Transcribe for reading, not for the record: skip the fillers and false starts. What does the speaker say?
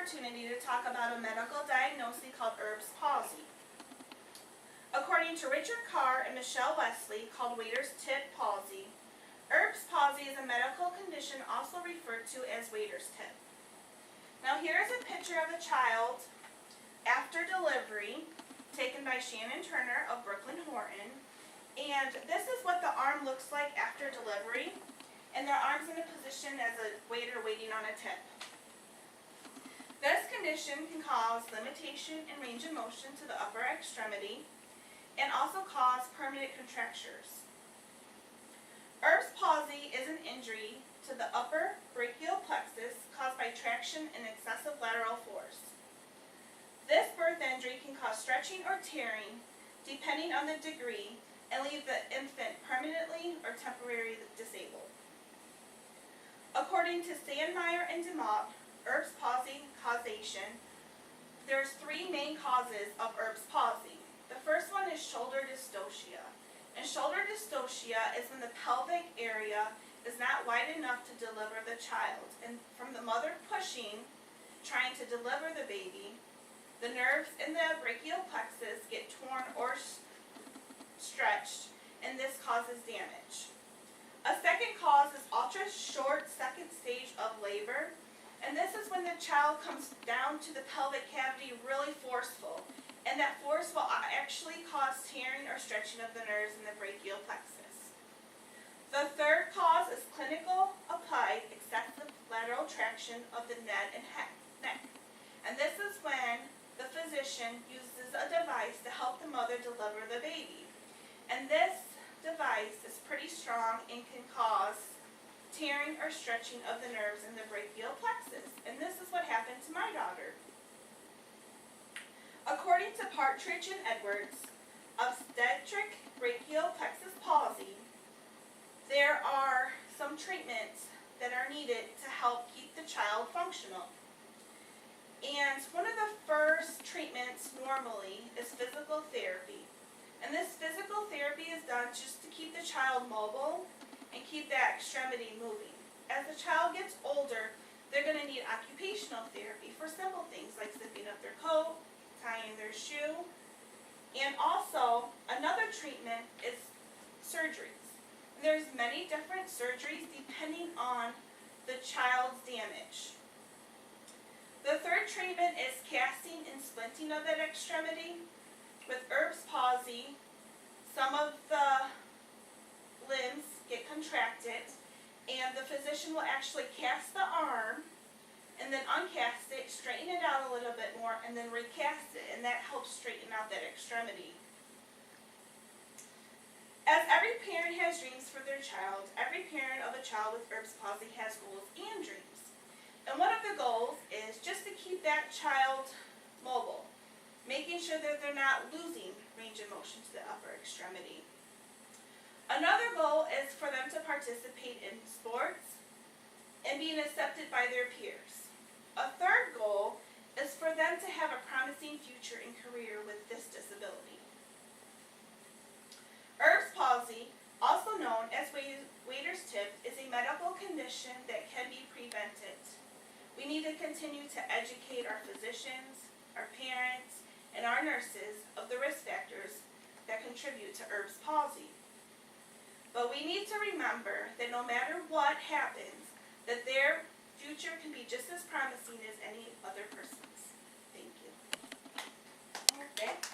opportunity to talk about a medical diagnosis called Erb's palsy. According to Richard Carr and Michelle Wesley, called Waiter's tip palsy, Erb's palsy is a medical condition also referred to as Waiter's tip. Now here is a picture of a child after delivery taken by Shannon Turner of Brooklyn Horton. And this is what the arm looks like after delivery. And their arm's in a position as a waiter waiting on a tip. This condition can cause limitation in range of motion to the upper extremity and also cause permanent contractures. Erb's palsy is an injury to the upper brachial plexus caused by traction and excessive lateral force. This birth injury can cause stretching or tearing depending on the degree and leave the infant permanently or temporarily disabled. According to Sandmeyer and DeMott, Erb's palsy causation, there's three main causes of Erb's palsy. The first one is shoulder dystocia. And shoulder dystocia is when the pelvic area is not wide enough to deliver the child. And from the mother pushing, trying to deliver the baby, the nerves in the brachial plexus get torn or stretched, and this causes damage. A second cause is ultra short second stage of labor, and this is when the child comes down to the pelvic cavity really forceful, and that force will actually cause tearing or stretching of the nerves in the brachial plexus. The third cause is clinical applied excessive lateral traction of the neck, and this is when the physician uses a device to help the mother deliver the baby. And this device is pretty strong and can cause tearing or stretching of the nerves in the brachial plexus. And this is what happened to my daughter. According to Partridge and Edwards, obstetric brachial plexus palsy, there are some treatments that are needed to help keep the child functional. And one of the first treatments normally is physical therapy. And this physical therapy is done just to keep the child mobile and keep that extremity moving. As the child gets older, they're going to need occupational therapy for simple things like zipping up their coat, tying their shoe, and also another treatment is surgeries. And there's many different surgeries depending on the child's damage. The third treatment is casting and splinting of that extremity. With Erb's palsy, some of the limbs get contracted, and the physician will actually cast the arm and then uncast it, straighten it out a little bit more, and then recast it, and that helps straighten out that extremity. As every parent has dreams for their child, every parent of a child with Erb's palsy has goals and dreams. And one of the goals is just to keep that child mobile, making sure that they're not losing range of motion to the upper extremity. Another goal is for them to participate in sports and being accepted by their peers. A third goal is for them to have a promising future and career with this disability. Erb's palsy, also known as Waiter's tip, is a medical condition that can be prevented. We need to continue to educate our physicians, our parents, and our nurses of the risk factors that contribute to Erb's palsy. But we need to remember that no matter what happens, that their future can be just as promising as any other person.